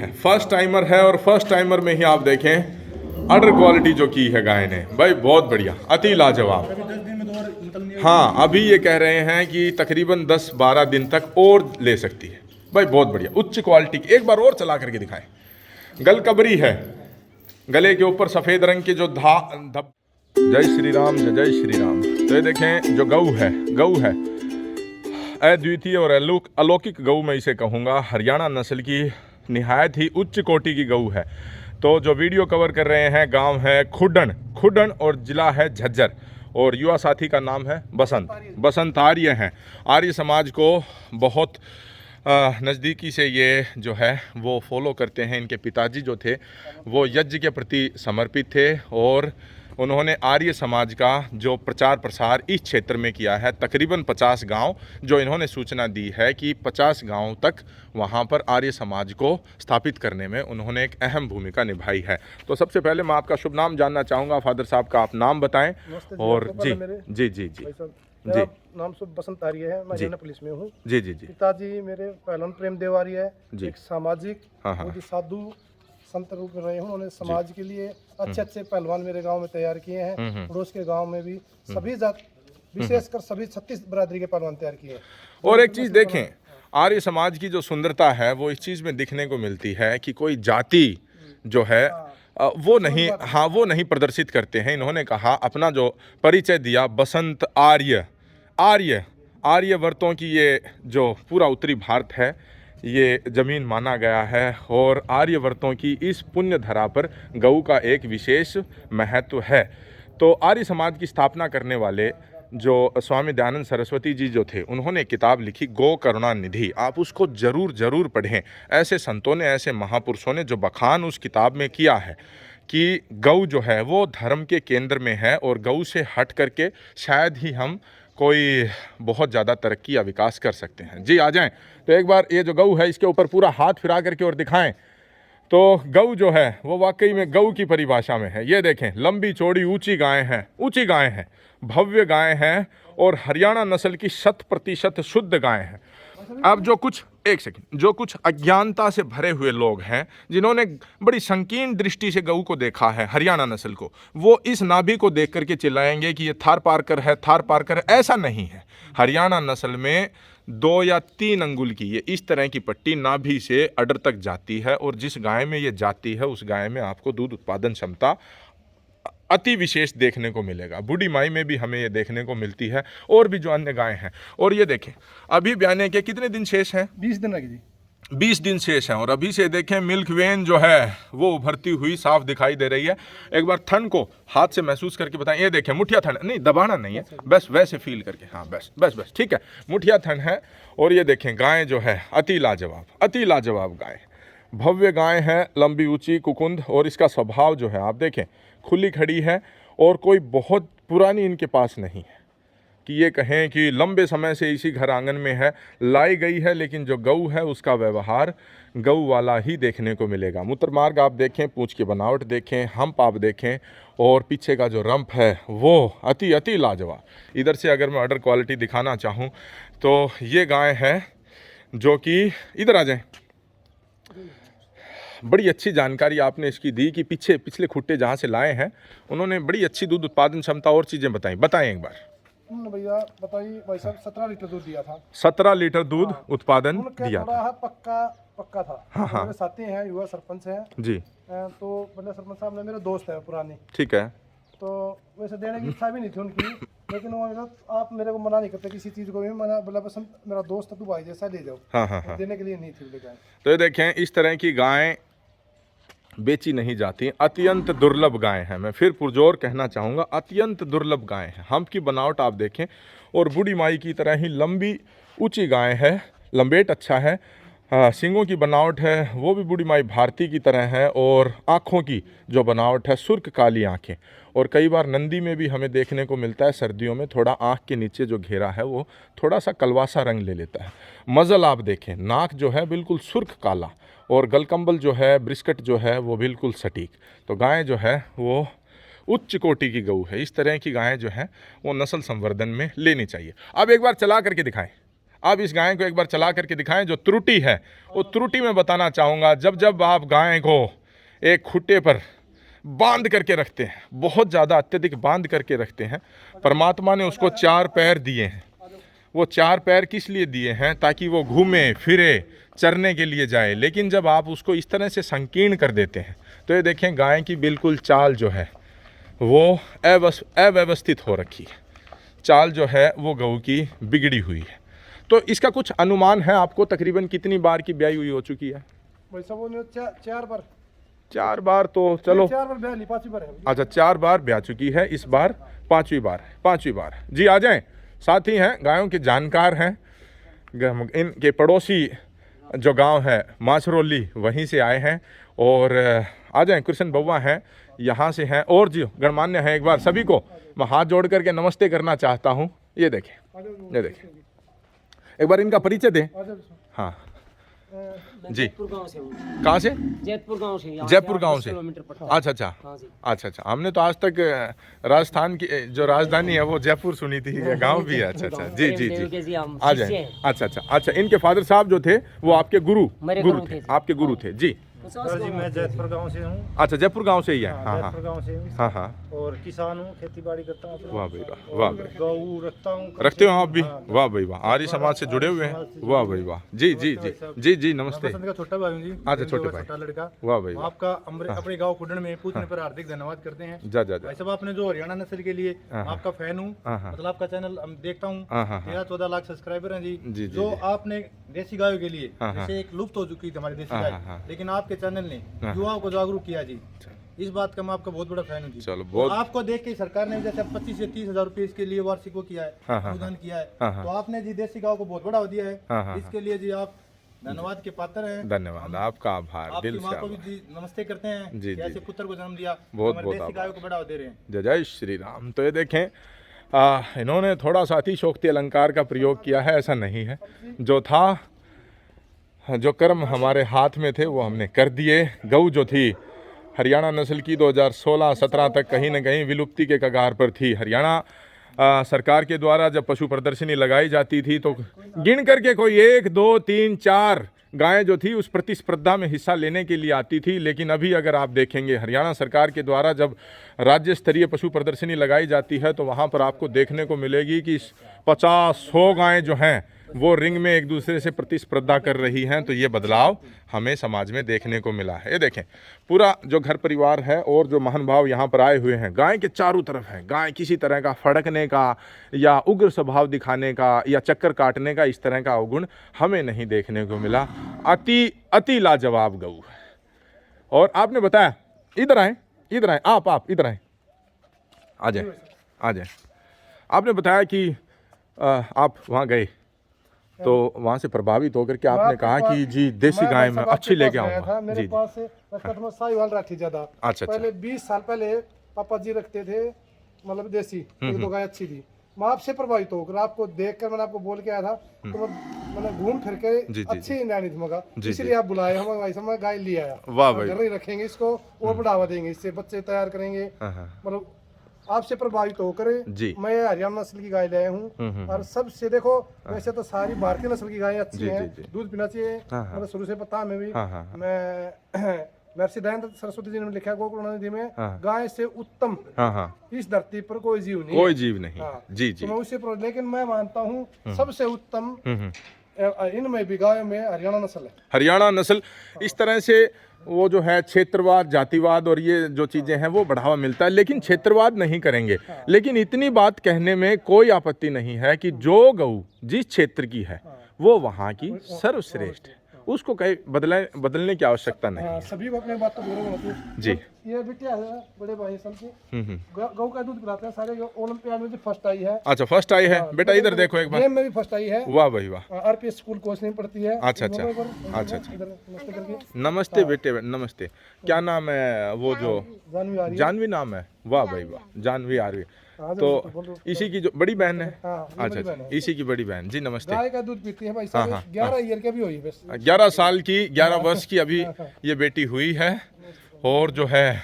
है, first timer है और फर्स्ट टाइमर में ही आप देखें अडर क्वालिटी जो की है गाय ने, भाई बहुत बढ़िया, अति लाजवाब। हाँ, अभी ये कह रहे हैं कि तकरीबन 10-12 दिन तक और ले सकती है, भाई बहुत बढ़िया, उच्च क्वालिटी की। एक बार और चला करके दिखाएं। गलकबरी है, गले के ऊपर सफ़ेद रंग के जो धब। जय श्री राम, जय श्री राम। तो ये देखें जो गऊ है अद्वितीय और अलौकिक गऊ मैं इसे कहूँगा, हरियाणा नस्ल की निहायत ही उच्च कोटि की गऊ है। तो जो वीडियो कवर कर रहे हैं, गांव है खुडन और ज़िला है झज्जर, और युवा साथी का नाम है बसंत आर्य हैं। आर्य समाज को बहुत नज़दीकी से ये जो है वो फॉलो करते हैं। इनके पिताजी जो थे वो यज्ञ के प्रति समर्पित थे और उन्होंने आर्य समाज का जो प्रचार प्रसार इस क्षेत्र में किया है। तकरीबन 50 गांव जो इन्होंने सूचना दी है कि 50 गांव तक वहां पर आर्य समाज को स्थापित करने में उन्होंने एक अहम भूमिका निभाई है। तो सबसे पहले मैं आपका शुभ नाम जानना चाहूँगा। फादर साहब का आप नाम बताएं। और जी मेरा नाम बसंत आर्य है, मैं हरियाणा पुलिस में हूँ। जी। पिताजी मेरे पहलवान प्रेमदेव आर्य है, एक सामाजिक साधु संत रूप में रहे हैं। उन्होंने समाज के लिए अच्छे पहलवान मेरे गांव में तैयार किए हैं। पड़ोस के गांव में भी सभी जात, विशेषकर सभी 36 बरादरी के पहलवान तैयार किए हैं। और एक चीज़ देखें, आर्य समाज की जो सुंदरता है वो इस चीज़ में दिखने को मिलती है कि कोई जाति जो है वो नहीं प्रदर्शित करते हैं। इन्होंने कहा अपना जो परिचय दिया, बसंत आर्यवर्तों की ये जो पूरा उत्तरी भारत है ये ज़मीन माना गया है, और आर्यवर्तों की इस पुण्य धरा पर गऊ का एक विशेष महत्व है। तो आर्य समाज की स्थापना करने वाले जो स्वामी दयानंद सरस्वती जी जो थे, उन्होंने किताब लिखी गौ करुणा निधि। आप उसको ज़रूर पढ़ें। ऐसे संतों ने, ऐसे महापुरुषों ने जो बखान उस किताब में किया है कि गऊ जो है वो धर्म के केंद्र में है, और गऊ से हट करके शायद ही हम कोई बहुत ज़्यादा तरक्की या विकास कर सकते हैं। जी आ जाएं। तो एक बार ये जो गऊ है इसके ऊपर पूरा हाथ फिरा करके और दिखाएं। तो गऊ जो है वो वाकई में गऊ की परिभाषा में है। ये देखें, लंबी चौड़ी ऊंची गाय हैं, भव्य गाय हैं, और हरियाणा नस्ल की 100% शुद्ध गाय हैं। अब जो कुछ अज्ञानता से भरे हुए लोग हैं, जिन्होंने बड़ी संकीर्ण दृष्टि से गऊ को देखा है, हरियाणा नस्ल को, वो इस नाभि को देख करके चिल्लाएंगे कि ये थार पारकर है। ऐसा नहीं है। हरियाणा नस्ल में 2 या 3 अंगुल की ये इस तरह की पट्टी नाभि से अडर तक जाती है, और जिस गाय में ये जाती है उस गाय में आपको दूध उत्पादन क्षमता अति विशेष देखने को मिलेगा। बूढ़ी माई में भी हमें ये देखने को मिलती है, और भी जो अन्य गाय हैं। और ये देखें, अभी ब्याने के कितने दिन शेष हैं? 20 दिन लगे जी। 20 दिन शेष हैं, और अभी से देखें मिल्क वेन जो है वो उभरती हुई साफ दिखाई दे रही है। एक बार थन को हाथ से महसूस करके बताएं। ये देखें, मुठिया थन नहीं, दबाना नहीं है, बस वैसे फील करके, हाँ बस ठीक है, मुठिया थन है। और ये देखें गाय जो है अति लाजवाब गाय, भव्य गाय है, लंबी ऊंची कुकुंद, और इसका स्वभाव जो है आप देखें खुली खड़ी है, और कोई बहुत पुरानी इनके पास नहीं है कि ये कहें कि लंबे समय से इसी घर आंगन में है, लाई गई है। लेकिन जो गऊ है उसका व्यवहार गऊ वाला ही देखने को मिलेगा। मूत्रमार्ग आप देखें, पूंछ की बनावट देखें, हम्प आप देखें, और पीछे का जो रंप है वो अति लाजवाब। इधर से अगर मैं अडर क्वालिटी दिखाना चाहूँ तो ये गाय है जो कि, इधर आ जाएं, बड़ी अच्छी जानकारी आपने इसकी दी कि पिछले खुट्टे जहाँ से लाए हैं उन्होंने बड़ी अच्छी दूध उत्पादन क्षमता और चीज़ें बताएं एक बार। भैया बताइए, भाई साहब 17 लीटर दूध दिया था। 17 लीटर दूध उत्पादन दिया था। पक्का था। मेरे साथी हैं, युवा सरपंच हैं जी। तो मतलब सरपंच साहब ने, मेरे दोस्त है पुरानी, ठीक है। तो वैसे देने की इच्छा भी नहीं थी उनकी, लेकिन वो आप मेरे को मना नहीं करते किसी चीज़ को भी। मना बोला बसंत मेरा दोस्त है, तू भाई जैसा ले जाओ। हाँ। देने के लिए नहीं थी गाय। तो ये देखें, इस तरह की गायें बेची नहीं जाती, अत्यंत दुर्लभ गाय हैं। मैं फिर पुरजोर कहना चाहूँगा, अत्यंत दुर्लभ गाय हैं। हम्प की बनावट आप देखें, और बूढ़ी माई की तरह ही लंबी ऊंची गाय है, लंबेट अच्छा है। सींगों की बनावट है वो भी बूढ़ी माई भारती की तरह है, और आँखों की जो बनावट है सुर्ख काली आँखें। और कई बार नंदी में भी हमें देखने को मिलता है सर्दियों में थोड़ा आँख के नीचे जो घेरा है वो थोड़ा सा कलवासा रंग ले लेता है। मज़ल आप देखें, नाक जो है बिल्कुल सुर्ख काला, और गलकंबल जो है, ब्रिस्कट जो है वो बिल्कुल सटीक। तो गाय जो है वो उच्च कोटि की गऊ है। इस तरह की गायें जो हैं वो नस्ल संवर्धन में लेनी चाहिए। अब एक बार चला करके दिखाएं। आप इस गाय को एक बार चला करके दिखाएं। जो त्रुटि है वो त्रुटि मैं बताना चाहूँगा, जब जब आप गाय को एक खुट्टे पर बांध करके रखते हैं, बहुत ज़्यादा अत्यधिक बांध करके रखते हैं, परमात्मा ने उसको 4 पैर दिए हैं। वो 4 पैर किस लिए दिए हैं? ताकि वो घूमे फिरे, चरने के लिए जाए। लेकिन जब आप उसको इस तरह से संकीर्ण कर देते हैं तो ये देखें गाय की बिल्कुल चाल जो है वो अव्यवस्थित हो रखी है, चाल जो है वो गऊ की बिगड़ी हुई है। तो इसका कुछ अनुमान है आपको तकरीबन कितनी बार की ब्याई हुई हो चुकी है? भाई साहब वो 4 बार 4 बार तो चलो 4 बार ब्याह नहीं, 5वीं बार है। अच्छा, 4 बार ब्याह चुकी है, इस बार 5वीं बार। जी आ जाएं, साथी हैं, गायों के जानकार हैं। इनके पड़ोसी जो गांव है माछरोली, वहीं से आए हैं। और आ जाएं, कृष्ण बउआ हैं, यहाँ से हैं, और जो गणमान्य हैं, एक बार सभी को मैं हाथ जोड़ करके नमस्ते करना चाहता हूँ। ये देखें, एक बार इनका परिचय दें। हाँ जी, जयपुर गांव से हूँ। कहाँ से? जयपुर गांव से। जयपुर गांव से। अच्छा। हाँ जी। अच्छा, हमने तो आज तक राजस्थान की जो राजधानी है वो जयपुर सुनी थी, ये गांव भी है। अच्छा, जी आ जाए। अच्छा, इनके फादर साहब जो थे वो आपके गुरु थे, आपके गुरु थे। जी सर जी, मैं जयपुर गांव से हूँ। अच्छा, जयपुर गांव से ही है। जयपुर गांव से हूँ। हाँ, और किसान हूँ, खेती बाड़ी करता हूँ। वाह भाई वाह, गऊ रखता हूँ। रखते हो आप भी? वाह भाई वाह, आर्य समाज से जुड़े हुए हैं। वाह भाई वाह, जी नमस्ते। का छोटा भाई जी। अच्छा, छोटे भाई, छोटा लड़का। वाह भाई, आपका अपने गाँव कुडन में पूछने पर हार्दिक धन्यवाद करते हैं। भाई साहब, आपने जो हरियाणा नस्ल के लिए आपका फैन हूँ, मतलब आपका चैनल देखता हूँ। 13-14 लाख सब्सक्राइबर हैं जी। जो आपने देसी गायों के लिए, जैसे एक लुप्त हो चुकी थी हमारी देसी गाय, लेकिन आपके चैनल ने युवाओं को जागरूक किया जी। इस बात का मैं आपका बहुत बड़ा फैन हूँ जी। चलो, बहुत आपको देख के सरकार ने जैसे 25 से 30 हजार रुपए इसके लिए वार्षिक वो किया है, अनुदान किया है, तो आपने जी देसी गाँव को बहुत बढ़ावा दिया है। इसके लिए जी आप धन्यवाद के पात्र हैं। धन्यवाद, आपका आभार, दिल से को भी जी नमस्ते करते हैं जी। ऐसे पुत्र को जन्म दिया, बहुत देसी गायों को बढ़ावा दे रहे हैं। जय श्री राम। तो ये देखें, इन्होंने थोड़ा सा अतिशोक्ति अलंकार का प्रयोग किया है, ऐसा नहीं है। जो था, जो कर्म हमारे हाथ में थे वो हमने कर दिए। गऊ जो थी हरियाणा नस्ल की 2016-17 तक कहीं न कहीं विलुप्ति के कगार पर थी। हरियाणा सरकार के द्वारा जब पशु प्रदर्शनी लगाई जाती थी तो गिन करके कोई 1, 2, 3, 4 गायें जो थी उस प्रतिस्पर्धा में हिस्सा लेने के लिए आती थी। लेकिन अभी अगर आप देखेंगे, हरियाणा सरकार के द्वारा जब राज्य स्तरीय पशु प्रदर्शनी लगाई जाती है तो वहाँ पर आपको देखने को मिलेगी कि 50-100 गायें जो हैं वो रिंग में एक दूसरे से प्रतिस्पर्धा कर रही हैं। तो ये बदलाव हमें समाज में देखने को मिला है। ये देखें, पूरा जो घर परिवार है और जो महानुभाव यहाँ पर आए हुए हैं, गाय के चारों तरफ है। गाय किसी तरह का फड़कने का या उग्र स्वभाव दिखाने का या चक्कर काटने का, इस तरह का अवगुण हमें नहीं देखने को मिला। अति लाजवाब गऊ है। और आपने बताया, इधर आए आप इधर आए, आ जाए। आपने बताया कि आप वहाँ गए तो वहाँ से प्रभावित होकर के आपने कहा कि जी देसी गाय में अच्छी लेके आऊंगा। मेरे पास साहिवाल राठी ज्यादा। अच्छा, पहले 20 साल पहले पापा जी रखते थे, मतलब देसी, 1-2 गाय अच्छी थी। मैं आपसे प्रभावित होकर आपको देखकर मैंने आपको बोल के आया था, तो मैंने घूम फिर के अच्छी न्याणी मगा, इसलिए आप बुलाए हम। भाई साहब, मैं गाय ले आया। वाह भाई, घर ही रखेंगे इसको और बढ़ावा देंगे, इससे बच्चे तैयार करेंगे। मतलब आपसे प्रभावित होकर मैं हरियाणा नस्ल की गाय लाया हूँ। और सबसे देखो, वैसे तो सारी भारतीय नस्ल की गायें अच्छी हैं, दूध पीना चाहिए, मतलब शुरू से पता हमें भी। मैं महर्षि दयानंद सरस्वती जी ने लिखा है गोकुल नदी में, गाय से उत्तम इस धरती पर कोई जीव नहीं। जी। तो मैं उसे, लेकिन मैं मानता हूँ सबसे उत्तम इनमें भी गायों में हरियाणा नस्ल है। हरियाणा नस्ल, इस तरह से वो जो है क्षेत्रवाद, जातिवाद और ये जो चीज़ें हैं वो बढ़ावा मिलता है, लेकिन क्षेत्रवाद नहीं करेंगे। लेकिन इतनी बात कहने में कोई आपत्ति नहीं है कि जो गऊ जिस क्षेत्र की है वो वहाँ की सर्वश्रेष्ठ है, उसको कहीं बदलने की आवश्यकता नहीं है। सभी को अपनी बात तो बोलो जी। ये बिटिया है बड़े भाई सब की, गऊ का दूध पिलाते हैं सारे। ओलंपियाड में भी फर्स्ट आई है। अच्छा, फर्स्ट आई है। बेटा इधर देखो एक बार, गेम में भी फर्स्ट आई है। वाह भाई वाह। आरपीएस स्कूल कोचिंग पढ़ती है। अच्छा। नमस्ते बेटे, नमस्ते। क्या नाम है वो? जो जानवी नाम है। वाह भाई वाह, जानवी आरवी। तो इसी की जो बड़ी बहन है। अच्छा, इसी की बड़ी बहन। जी नमस्ते। गाय का दूध पीती है भाई साहब। 11 ईयर की भी हुई, बस 11 साल की, 11 वर्ष की अभी ये बेटी हुई है। और जो है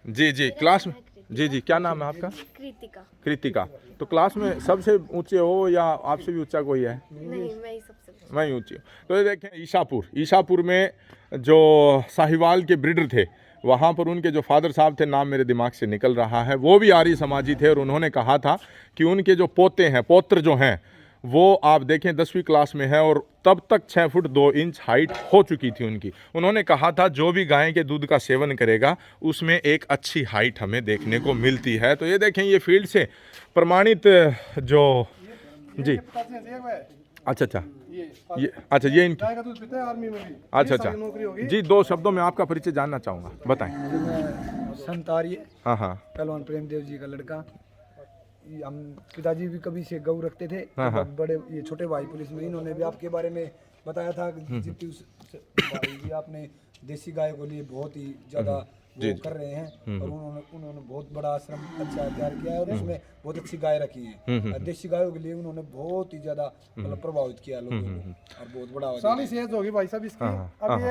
जी क्लास में, जी क्या नाम है आपका? कृतिका। कृतिका, तो क्लास में सबसे ऊंचे हो या आपसे भी ऊंचा कोई है? नहीं, मैं ही सबसे मैं ही ऊंची हूँ। तो ये देखें, ईशापुर में जो साहिवाल के ब्रीडर थे, वहाँ पर उनके जो फादर साहब थे, नाम मेरे दिमाग से निकल रहा है, वो भी आर्य समाजी थे और उन्होंने कहा था कि उनके जो पौत्र जो हैं वो आप देखें 10वीं क्लास में है और तब तक 6 फुट 2 इंच हाइट हो चुकी थी उनकी। उन्होंने कहा था जो भी गाय के दूध का सेवन करेगा उसमें एक अच्छी हाइट हमें देखने को मिलती है। तो ये देखें, ये फील्ड से प्रमाणित जो जी अच्छा ये इनकी आर्मी में भी अच्छा जी, 2 शब्दों में आपका परिचय जानना चाहूँगा, बताएं। संत आर्य, हाँ हाँ पहलवान प्रेमदेव जी का लड़का। हम पिताजी भी कभी से गऊ रखते थे। हाँ। बड़े ये छोटे भाई पुलिस में, इन्होंने भी आपके बारे में बताया था जितनी भाई जी आपने देसी गाय को लिए बहुत ही ज्यादा वो कर रहे हैं और उन्होंने बहुत बड़ा आश्रम अच्छा तैयार किया है और उसमें बहुत अच्छी गाय रखी है। देसी गायों के लिए उन्होंने बहुत ही ज्यादा मतलब प्रभावित किया लोगों को और बहुत बड़ा साली से एज होगी भाई साहब इसकी। अभी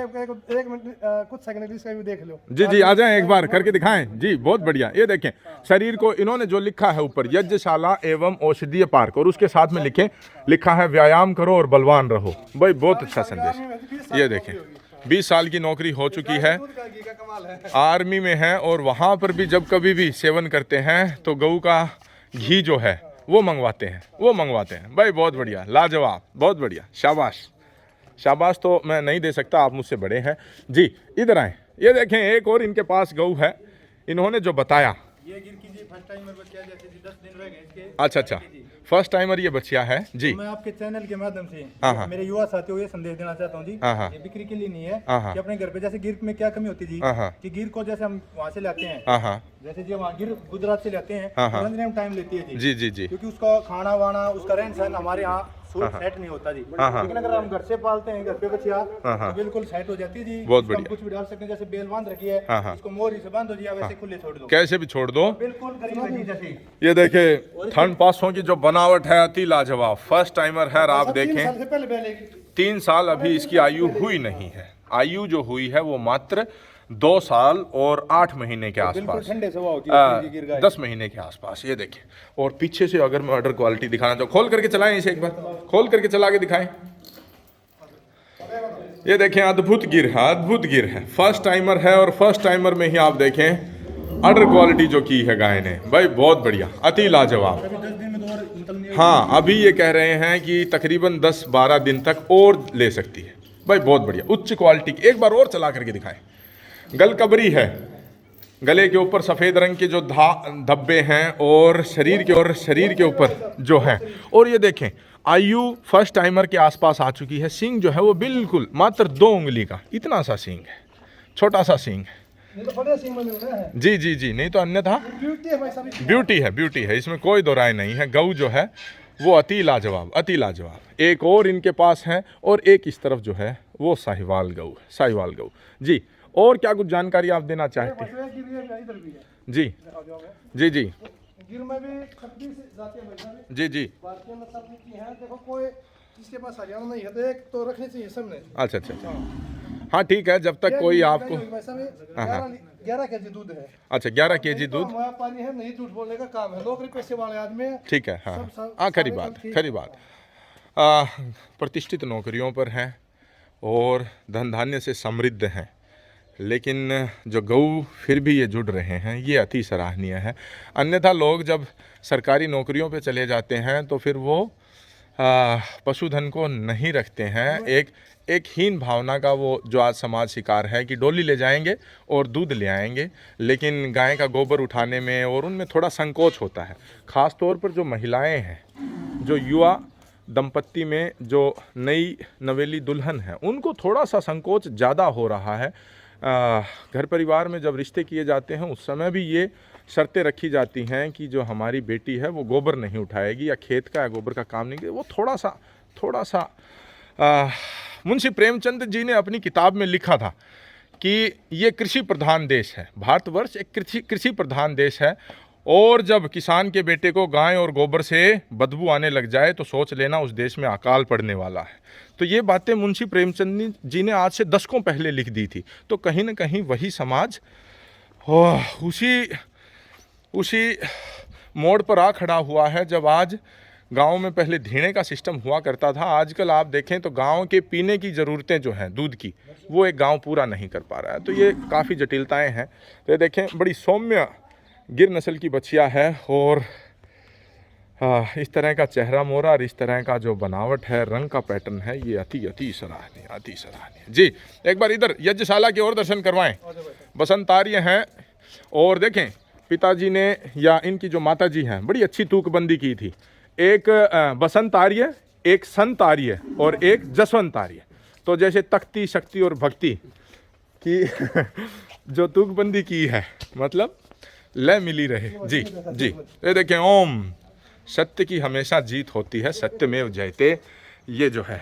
एक मिनट कुछ सेकंड इसका भी देख लो। जी आ जाएं, एक बार करके दिखाएं जी, बहुत बढ़िया। ये देखें शरीर को इन्होंने जो लिखा है ऊपर, यज्ञशाला एवं औषधीय पार्क, और उसके साथ में लिखा है व्यायाम करो और बलवान रहो। भाई बहुत अच्छा संदेश। ये देखें 20 साल की नौकरी हो चुकी है, आर्मी में है और वहाँ पर भी जब कभी भी सेवन करते हैं तो गऊ का घी जो है वो मंगवाते हैं। भाई बहुत बढ़िया, लाजवाब, बहुत बढ़िया, शाबाश तो मैं नहीं दे सकता, आप मुझसे बड़े हैं जी। इधर आए, ये देखें एक और इनके पास गऊ है, इन्होंने जो बताया। ये गिर कीजिए, फर्स्ट टाइमर बच्चा जैसे 10 दिन रह गए इसके। अच्छा फर्स्ट टाइमर ये बच्चिया है जी। तो मैं आपके चैनल के माध्यम से हाँ। मेरे युवा साथियों को ये संदेश देना चाहता हूँ जी। हाँ। ये बिक्री के लिए नहीं है हाँ। कि अपने घर पे जैसे गिर में क्या कमी होती है जी, हाँ। कि गिर को जैसे हम वहाँ से लाते हैं, हाँ। जैसे जी वहाँ गिर गुजरात से लाते हैं, हाँ। तुरंत टाइम लेती है जी, क्योंकि उसका खाना वाना उसका रहन सहन हमारे यहाँ सेट नहीं होता जी। लेकिन अगर हम घर से पालते हैं, घर पे बच्चिया, तो बिल्कुल सेट हो जाती है जी। बहुत बढ़िया। हम कुछ भी डाल सकते हैं, जैसे बेल बांध रखी है, इसको मोरी से बांध दो जी, वैसे खुले छोड़ दो, कैसे भी छोड़ दो, बिल्कुल करीब लगी जैसे। ये देखे थर्ड पासों की जो बनावट है अति लाजवाब। फर्स्ट टाइमर है, आप देखें 3 साल अभी इसकी आयु हुई नहीं है। आयु जो हुई है वो मात्र 2 साल और 8 महीने के आसपास, 10 महीने के आसपास। ये देखें, और पीछे से अगर मैं ऑर्डर क्वालिटी दिखाना चाहूँ, खोल करके चलाएं इसे, एक बार खोल करके चला के दिखाएं। ये देखें अद्भुत गिर है, फर्स्ट टाइमर है और फर्स्ट टाइमर में ही आप देखें ऑर्डर क्वालिटी जो की है गाय ने, भाई बहुत बढ़िया, अति लाजवाब। हाँ, अभी ये कह रहे हैं कि तकरीबन 10-12 दिन तक और ले सकती है। भाई बहुत बढ़िया, उच्च क्वालिटी की। एक बार और चला करके दिखाएं। गलकबरी है, गले के ऊपर सफ़ेद रंग के जो धब्बे हैं और शरीर के ऊपर जो है, और ये देखें आयु फर्स्ट टाइमर के आसपास आ चुकी है। सींग जो है वो बिल्कुल मात्र 2 उंगली का इतना सा सींग है, छोटा सा सींग है जी, नहीं तो अन्यथा ब्यूटी है, इसमें कोई दो राय नहीं है। गऊ जो है वो अति लाजवाब। एक और इनके पास है और एक इस तरफ जो है वो साहिवाल गऊ जी। और क्या कुछ जानकारी आप देना चाहते हैं? जी गिर में भी 36 जातियां भाई जी भारतीय नस्ल की हैं। देखो कोई जिसके पास हरियाणा नहीं है तो एक तो रखनी चाहिए सबने। अच्छा हाँ ठीक है, जब तक कोई आपको 11 केजी दूध है। अच्छा 11 केजी दूध, पानी है, नहीं झूठ बोलने का काम है, नौकरी पेशे वाले आदमी है। ठीक है। हाँ खरी बात। प्रतिष्ठित नौकरियों पर हैं और धन धान्य से समृद्ध हैं, लेकिन जो गऊ फिर भी ये जुड़ रहे हैं, ये अति सराहनीय है। अन्यथा लोग जब सरकारी नौकरियों पे चले जाते हैं तो फिर वो पशुधन को नहीं रखते हैं। एक हीन भावना का वो जो आज समाज शिकार है कि डोली ले जाएंगे और दूध ले आएंगे, लेकिन गाय का गोबर उठाने में और उनमें थोड़ा संकोच होता है। ख़ास तौर पर जो महिलाएं हैं, जो युवा दंपत्ति में जो नई नवेली दुल्हन है, उनको थोड़ा सा संकोच ज़्यादा हो रहा है। घर परिवार में जब रिश्ते किए जाते हैं उस समय भी ये शर्तें रखी जाती हैं कि जो हमारी बेटी है वो गोबर नहीं उठाएगी या खेत का या गोबर का काम नहीं करेगी। वो थोड़ा सा मुंशी प्रेमचंद जी ने अपनी किताब में लिखा था कि ये कृषि प्रधान देश है, भारतवर्ष एक कृषि प्रधान देश है, और जब किसान के बेटे को गाय और गोबर से बदबू आने लग जाए तो सोच लेना उस देश में अकाल पड़ने वाला है। तो ये बातें मुंशी प्रेमचंद जी ने आज से दशकों पहले लिख दी थी। तो कहीं ना कहीं वही समाज उसी मोड़ पर आ खड़ा हुआ है, जब आज गांव में पहले धीणे का सिस्टम हुआ करता था। आजकल आप देखें तो गांव के पीने की ज़रूरतें जो हैं दूध की, वो एक गांव पूरा नहीं कर पा रहा है। तो ये काफ़ी जटिलताएं हैं। तो ये देखें, बड़ी सौम्य गिर नस्ल की बछिया है और इस तरह का चेहरा मोरा और इस तरह का जो बनावट है, रंग का पैटर्न है, ये अति सराहनीय, अति सराहनीय। जी, एक बार इधर यज्ञशाला की ओर दर्शन करवाएं। बसंत आर्य हैं और देखें पिताजी ने या इनकी जो माता जी हैं बड़ी अच्छी तूकबंदी की थी। एक बसंत आर्य, एक संत आर्य और एक जसवंत आर्य। तो जैसे तख्ती, शक्ति और भक्ति की जो तूकबंदी की है, मतलब लय मिली रहे। जी जी, ये देखें, ओम सत्य की हमेशा जीत होती है, सत्यमेव जयते। ये जो है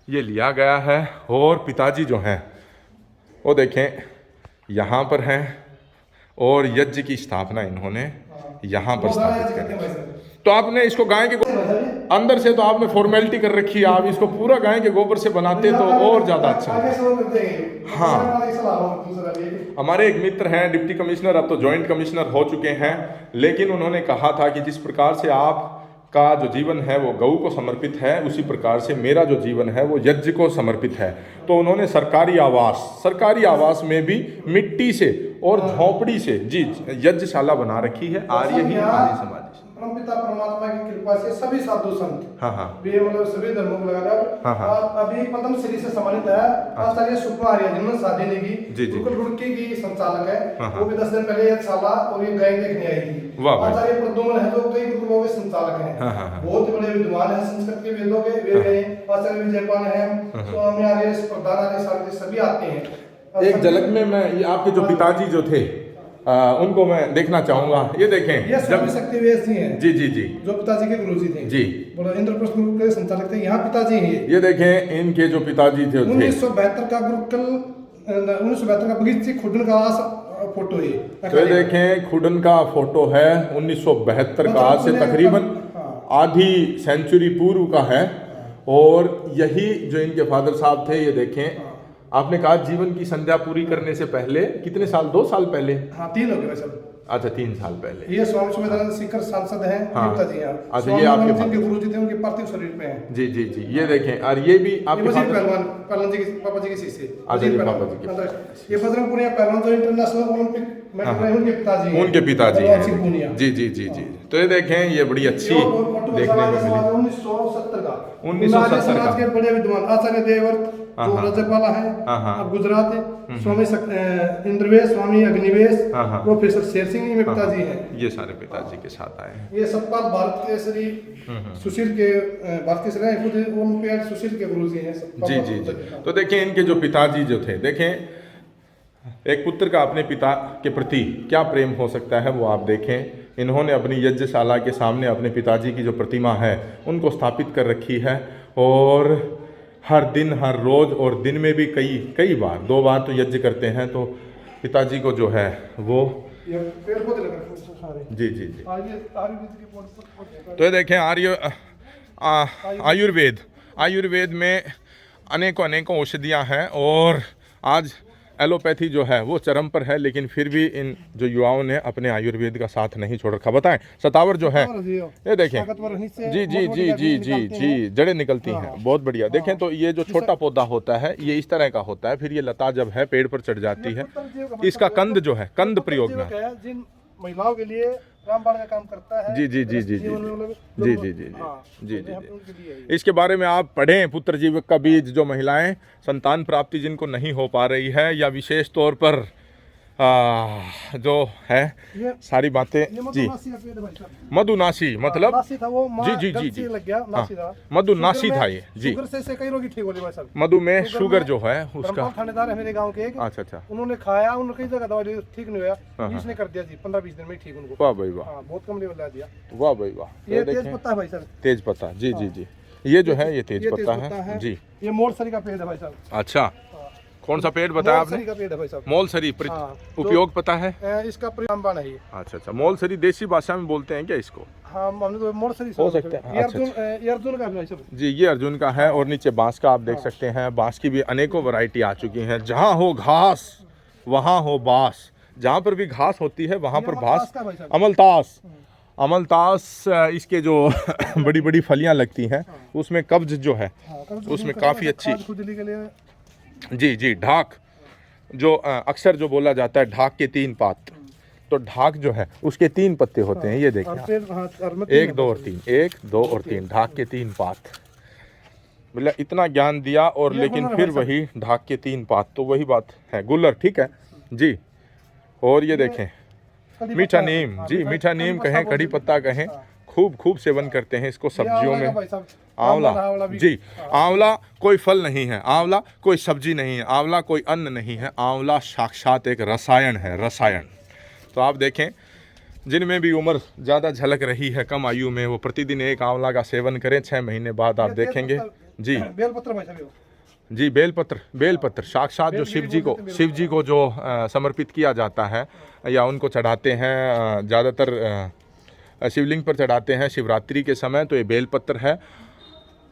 ये लिया गया है। और पिताजी जो हैं वो देखें यहाँ पर हैं और यज्ञ की स्थापना इन्होंने यहाँ पर स्थापित करी। तो आपने इसको गाय के अंदर से तो आपने फॉर्मेलिटी कर रखी है, आप इसको पूरा गाय के गोबर से बनाते तो और ज़्यादा अच्छा होता। हाँ, हमारे एक मित्र हैं डिप्टी कमिश्नर, अब तो जॉइंट कमिश्नर हो चुके हैं, लेकिन उन्होंने कहा था कि जिस प्रकार से आपका जो जीवन है वो गऊ को समर्पित है, उसी प्रकार से मेरा जो जीवन है वो यज्ञ को समर्पित है। तो उन्होंने सरकारी आवास में भी मिट्टी से और झोंपड़ी से जी यज्ञशाला बना रखी है। आर्य ही आर्य समाज, परमपिता परमात्मा की कृपा से सभी साधु संत, हाँ, वे मतलब सभी धर्मों को लगाकर अभी पद्म श्री से सम्मानित है आचार्य सुकुमार आर्य, जिन्होंने शादी नहीं की, गुरुकुल रुड़की की संचालक है। वो भी 10 दिन पहले यज्ञशाला और ये गाय देखने आई थी। आचार्य प्रद्युम्न है जो कई गुरुकुलों के संचालक हैं, बहुत बड़े विद्वान है संस्कृत के वेदों के, वे गए। आचार्य विजयपाल है, स्वामी आर्य, प्रधान आर्य, शास्त्री सभी आते हैं। एक झलक में मैं ये आपके जो पिताजी जो थे उनको मैं देखना चाहूंगा। ये देखें, ये स्वामी शक्तिवेश जी हैं। जी जी जी, जो पिताजी के गुरुजी थे जी, इंद्रप्रस्थ गुरुकुल के संचालक थे। यहाँ पिताजी हैं। ये देखें, इनके जो पिताजी थे 1972 का गुरुकुल, 1972 का बगीचे खुडन का फोटो है। तो देखें, खुडन का फोटो है 1972 का, आज से तकरीबन आधी सेंचुरी पूर्व का है। और यही जो इनके फादर साहब थे, ये देखें, आपने कहा जीवन की संध्या पूरी करने से पहले कितने साल, 2 साल पहले? हाँ, 3 हो गए सर। अच्छा, 3 साल पहले। ये स्वामी सुमेधानंद सीकर सांसद हैं। हाँ। पिताजी हैं। अच्छा, ये आपके जिनके गुरुजी थे, उनके पार्थिव शरीर पे हैं। जी जी जी, ये देखें, और ये भी आपके पहलवान जी के पापा जी के शिष्य। अच्छा, ये पापा जी के, ये बजरंगपुरिया पहलवान जो इंटरनेशनल ओलंपिक मेडल रहे, उनके पिताजी हैं। उनके पिताजी हैं। जी जी जी जी। तो ये देखें, ये बड़ी अच्छी देखने को मिली। 1970 का, 1970 का के बड़े विद्वान आचार्य देवव्रत जो राज्यपाल है गुजरात, स्वामी इंद्रवेश, स्वामी अग्निवेश, प्रोफेसर शेर सिंह में पिताजी हैं। ये सारे पिताजी के साथ आए हैं। ये सतपाल भारत केसरी सुशील के भारत केसरी खुद ओलंपियाड सुशील के गुरुजी हैं। जी जी जी। तो देखें, इनके जो पिताजी जो थे, देखें एक पुत्र का अपने पिता के प्रति क्या प्रेम हो सकता है वो आप देखें। इन्होंने अपनी यज्ञशाला के सामने अपने पिताजी की जो प्रतिमा है उनको स्थापित कर रखी है। और हर दिन, हर रोज़ और दिन में भी कई बार, 2 बार तो यज्ञ करते हैं। तो पिताजी को जो है वो पेड़ पौधे लगे सारे। जी जी जी। तो ये देखें, आयुर्वेद में अनेकों औषधियाँ हैं। और आज एलोपैथी जो है वो चरम पर है, लेकिन फिर भी इन जो युवाओं ने अपने आयुर्वेद का साथ नहीं छोड़ रखा। बताएं, सतावर जो है, ये देखें, जी जी जी जी जी जी, जड़ें निकलती हैं, बहुत बढ़िया। देखें तो ये जो छोटा पौधा होता है ये इस तरह का होता है, फिर ये लता जब है पेड़ पर चढ़ जाती है, इसका कंद जो है, कंद प्रयोग में जिन महिलाओं के लिए रामबाण का काम करता है। जी जी जी जी जी जी जी जी जी। इसके बारे में आप पढ़ें, पुत्र जीवक का बीज। जो महिलाएं संतान प्राप्ति जिनको नहीं हो पा रही है, या विशेष तौर पर जो है सारी बातें जी। मधुनाशी मतलब जी जी जी जी, मधुनाशी था ये जी। कई रोगी ठीक बोले भाई साहब। मधु में शुगर जो है उसका, थानेदार है मेरे गांव के एक। अच्छा, उन्होंने खाया, उन्होंने कई जगह दवाई ठीक नहीं हुआ, इसने कर दिया जी 15-20 दिन में ठीक उनको। वाह भाई वाह, बहुत कम लेवल ला दिया। वाह भाई वाह। ये तेज पत्ता है भाई साहब, तेज पत्ता, जी जी जी, ये जो है ये तेज पत्ता है जी। ये मोलसरी का पेड़ है भाई साहब। अच्छा, कौन सा पेड़ बताया आपने? का पेड़ है भाई साहब। मोलसरी, उपयोग पता है इसका? रामबाण है ये। अच्छा, मोलसरी देसी भाषा में बोलते हैं क्या इसको? हाँ, हमने तो मोलसरी हो सकता है। ये अर्जुन का भाई साहब जी, ये अर्जुन का है। और नीचे बांस का आप देख सकते हैं। बांस की भी अनेकों वैरायटी आ चुकी हैं। जहाँ हो घास वहाँ हो बास, जहाँ पर भी घास होती है वहाँ पर बास, अमलतास। अमलतास इसके जो बड़ी बड़ी फलियां लगती हैं उसमें कब्ज जो है उसमें काफ़ी अच्छी। खुजली के लिए जी जी, ढाक जो अक्सर जो बोला जाता है ढाक के 3 पात, तो ढाक जो है उसके 3 पत्ते होते हैं। ये देखिए 1 2 और 3, 1 2 और 3, ढाक के 3 पात। मतलब इतना ज्ञान दिया और लेकिन फिर वही ढाक के 3 पात, तो वही बात है। गुल्लर ठीक है जी। और ये देखें मीठा नीम, जी मीठा नीम कहें, कड़ी पत्ता कहें, खूब सेवन करते हैं इसको सब्जियों में। आंवला जी, आंवला कोई फल नहीं है, आंवला कोई सब्जी नहीं है, आंवला कोई अन्न नहीं है, आंवला साक्षात एक रसायन है, रसायन। तो आप देखें जिनमें भी उम्र ज़्यादा झलक रही है कम आयु में, वो प्रतिदिन एक आंवला का सेवन करें, 6 महीने बाद आप देखेंगे। जी बेलपत्र भाई साहब, जी बेलपत्र साक्षात जो शिव जी को जो समर्पित किया जाता है या उनको चढ़ाते हैं, ज़्यादातर शिवलिंग पर चढ़ाते हैं शिवरात्रि के समय, तो ये बेलपत्र है।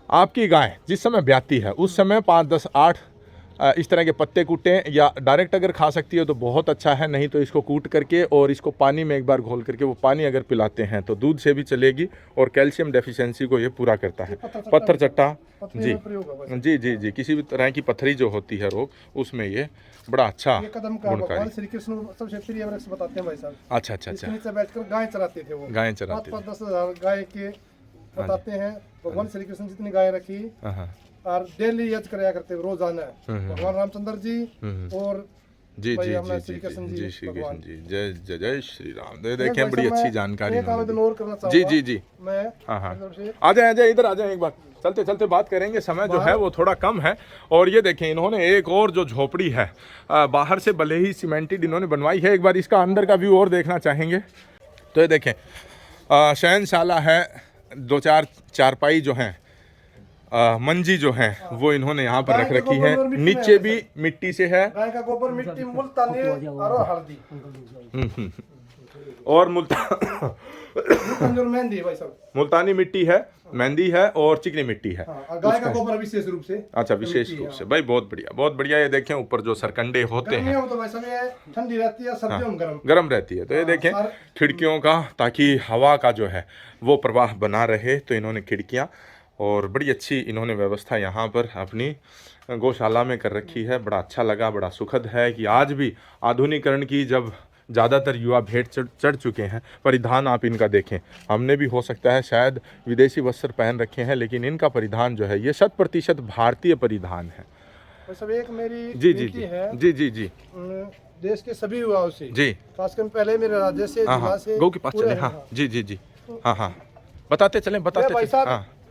आपकी गाय जिस समय ब्याती है उस समय 5 10 8 इस तरह के पत्ते कूटें, या डायरेक्ट अगर खा सकती है तो बहुत अच्छा है, नहीं तो इसको कूट करके और इसको पानी में एक बार घोल करके वो पानी अगर पिलाते हैं तो दूध से भी चलेगी और कैल्शियम डेफिशिएंसी को ये पूरा करता है। पत्थर चट्टा जी जी जी जी, किसी भी तरह की पथरी जो होती है रोग, उसमें ये बड़ा अच्छा गुणकारी। श्री कृष्ण सबसे प्रिय वृक्ष बताते हैं भाई साहब। अच्छा अच्छा अच्छा, नीचे बैठकर गाय चराते थे वो, गाय चराते 5-10 गाय के बताते हैं। भगवान श्री कृष्ण जितनी गाय रखी और डेली यज्ञ कराया करते रोजाना, भगवान रामचंद्र जी और जी जी जी श्री कृष्ण जी, श्री कृष्ण जी, जय जय जय श्री राम। एक देखें बड़ी अच्छी जानकारी। एक आवेदन और करना जी चाहूंगा जी जी, मैं। हाँ हाँ, आ जाए इधर आ जाए, एक बार चलते चलते बात करेंगे, समय जो है वो थोड़ा कम है। और ये देखें इन्होंने एक और जो झोपड़ी है बाहर से भले ही सीमेंटेड इन्होंने बनवाई है, एक बार इसका अंदर का व्यू और देखना चाहेंगे। तो ये देखें शयनशाला है, 2-4 चारपाई जो हैं, मंजी जो है वो इन्होंने यहाँ पर रख रखी है, नीचे भी मिट्टी से है। गाय का गोबर, मिट्टी, मुल्तानी और हल्दी और मेहंदी भाई साहब, मुल्तानी मिट्टी है, मेहंदी है और चिकनी मिट्टी है। और गाय का गोबर विशेष रूप से। अच्छा, विशेष रूप से भाई, बहुत बढ़िया। ये देखें ऊपर जो सरकंडे होते हैं, तो भाई साहब ये ठंडी रहती है, सर्दियों में गर्म रहती है। तो ये देखें खिड़कियों का, ताकि हवा का जो है वो प्रवाह बना रहे, तो इन्होंने खिड़कियाँ और बड़ी अच्छी इन्होंने व्यवस्था यहाँ पर अपनी गौशाला में कर रखी है। बड़ा अच्छा लगा, बड़ा सुखद है कि आज भी आधुनिकरण की जब ज़्यादातर युवा भेंट चढ़ चुके हैं, परिधान आप इनका देखें, हमने भी हो सकता है शायद विदेशी वस्त्र पहन रखे हैं, लेकिन इनका परिधान जो है ये 100% भारतीय परिधान है। सब एक मेरी जी जी जी है, जी जी जी, देश के सभी युवाओं से जी, खासकर पहले मेरे राज्य से, जिला से, गौ के पास चले। हाँ जी जी जी, हाँ, बताते चलें।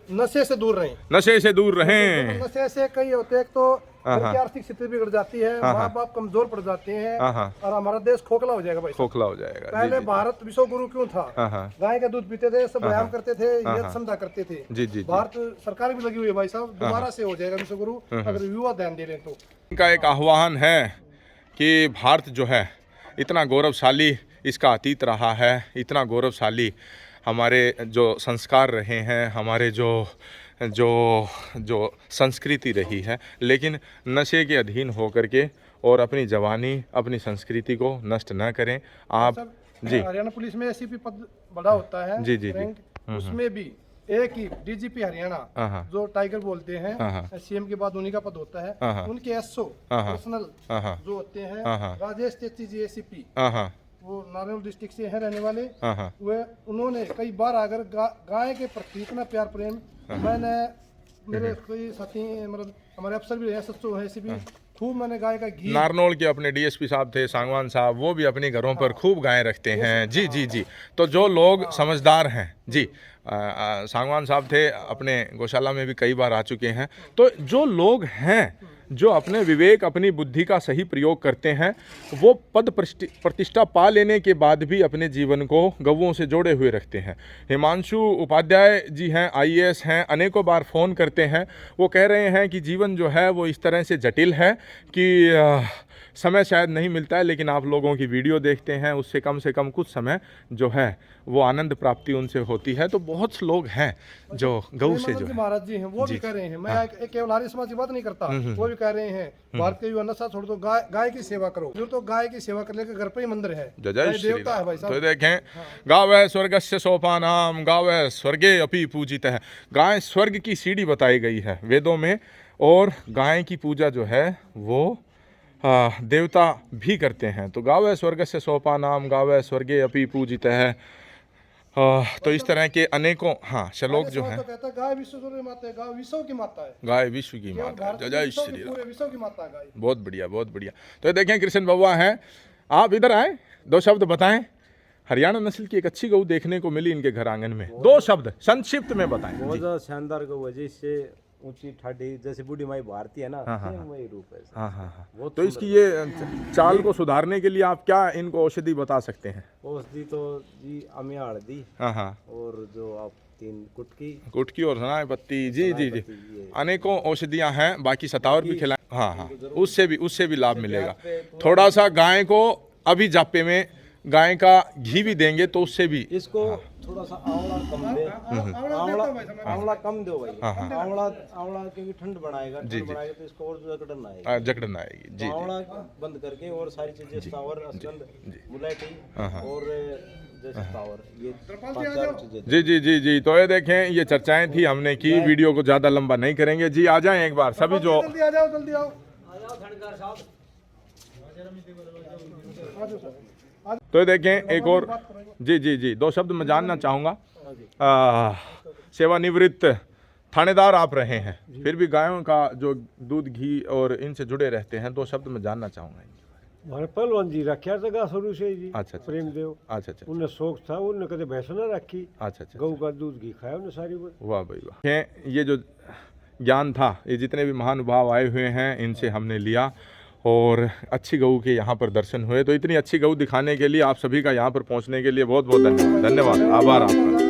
नशे से दूर रहें, नशे से दूर रहें। नशे से कई होते हैं, तो आर्थिक स्थिति बिगड़ जाती है, माँ बाप कमजोर पड़ जाते हैं और हमारा देश खोखला हो जाएगा भाई, खोखला हो जाएगा। पहले भारत विश्व गुरु क्यों था? गाय का दूध पीते थे, सब व्यायाम करते थे, यज्ञ संध्या करते थे। जी जी, भारत सरकार भी लगी हुई है भाई साहब, दोबारा से हो जाएगा विश्व गुरु अगर युवा ध्यान दे रहे तो। इनका एक आह्वान है कि भारत जो है इतना गौरवशाली इसका अतीत रहा है, इतना गौरवशाली हमारे जो संस्कार रहे हैं, हमारे जो संस्कृति रही है, लेकिन नशे के अधीन होकर के और अपनी जवानी, अपनी संस्कृति को नष्ट न करें। आप जी, हरियाणा पुलिस में एसीपी पद बड़ा होता है जी जी जी, उसमें भी एक ही डीजीपी हरियाणा जो टाइगर बोलते हैं, सीएम के बाद उन्हीं का पद होता है। उनके एसओ पर्सनल जो होते हैं राजेश तेती जी एसीपी, वो नारायण डिस्ट्रिक्ट से हैं रहने वाले, वे उन्होंने कई बार अगर गाय के प्रति इतना प्यार प्रेम, मैंने मेरे कई साथी मतलब हमारे अफसर भी एसएचओ है, एसीपी, खूब मैंने गाय का घी। नारनौल के अपने डीएसपी साहब थे, सांगवान साहब, वो भी अपने घरों पर खूब गाय रखते हैं। जी जी जी, तो जो लोग समझदार हैं जी, सांगवान साहब थे, अपने गौशाला में भी कई बार आ चुके हैं। तो जो लोग हैं जो अपने विवेक, अपनी बुद्धि का सही प्रयोग करते हैं, वो पद प्रतिष्ठा पा लेने के बाद भी अपने जीवन को गौओं से जोड़े हुए रखते हैं। हिमांशु उपाध्याय जी हैं, आईएएस हैं, अनेकों बार फ़ोन करते हैं, वो कह रहे हैं कि जीवन जो है वो इस तरह से जटिल है कि समय शायद नहीं मिलता है, लेकिन आप लोगों की वीडियो देखते हैं, उससे कम से कम कुछ समय जो है वो आनंद प्राप्ति उनसे होती है। तो बहुत से लोग हैं जो गऊ से जो महाराज जी हैं वो भी कह रहे हैं, मैं केवल आर्य समाज की बात नहीं करता, वो भी कह रहे हैं भारत के युवा नशा छोड़ दो, गाय की सेवा करो। जो तो गाय की सेवा करने के घर पे ही मंदिर है, देवता है भाई साहब। तो देखें, गावः स्वर्गस्य सोपानाम गावः स्वर्गे अपि पूजित है। गाय स्वर्ग की सीढ़ी बताई गई है वेदों में, और गाय की पूजा जो है वो देवता भी करते हैं। तो गावः स्वर्गस्य सोपानाम गावः स्वर्गे अपि पूजित है। तो इस तरह के अनेकों श्लोक जो हैं, कहता है गाय विश्व की माता है, गाय विश्व की माता है, गाय विश्व की माता है। जय श्री राम। पूरे विश्व की माता है गाय। बहुत बढ़िया, बहुत बढ़िया। तो देखें कृष्ण बउआ हैं, आप इधर आए, 2 शब्द बताएं। हरियाणा नस्ल की एक अच्छी गऊ देखने को मिली इनके घर आंगन में, 2 शब्द संक्षिप्त में बताएं। बहुत ज्यादा शानदार गऊ है, जिससे ऊंची ठाडी जैसे बूढ़ी माई भारती है ना, वही रूप है। हाँ। तो इसकी ये चाल को सुधारने के लिए आप क्या इनको औषधि बता सकते हैं? औषधि तो जी अमिया हल्दी, और जो आप 3 कुटकी और सनाई पत्ती, जी अनेकों औषधियां हैं। बाकी सतावर भी खिलाएं, हाँ, उससे भी लाभ मिलेगा। थोड़ा सा गाय को अभी जापे में गाय का घी भी देंगे तो उससे भी इसको थोड़ा सा आंवला कम दे, आंवला कम दो भाई। आंवला क्योंकि ठंड बनाएगा तो इसको और जकड़न आएगी। जी, आंवला बंद करके और सारी चीजें सावर, अस्गंध, मुलायटी और जैसे सावर, ये 5-4 चीजें। जी। तो ये देखें, ये चर्चाएं थी हमने की, वीडियो को ज्यादा लंबा नहीं करेंगे। जी आ जाएं एक बार सभी, जो जल्दी आ जाओ। तो ये देखें एक और, जी 2 शब्द मैं जानना चाहूँगा। सेवानिवृत्त थानेदार आप रहे हैं, फिर भी गायों का जो दूध घी और इनसे जुड़े रहते हैं, 2 शब्द मैं जानना चाहूँगा। हमारे पहलवान जी रखा था शुरू से जी। अच्छा। प्रेम देव। अच्छा। उन्हें शौक था, उन्हें कभी भैंस न रखी। अच्छा। गऊ का दूध घी खाया उन्हें सारी। वाह भाई वाह। ये जो ज्ञान था, ये जितने भी महानुभाव आए हुए हैं इनसे हमने लिया, और अच्छी गऊ के यहाँ पर दर्शन हुए। तो इतनी अच्छी गऊ दिखाने के लिए आप सभी का यहाँ पर पहुँचने के लिए बहुत बहुत धन्यवाद, आभार आपका।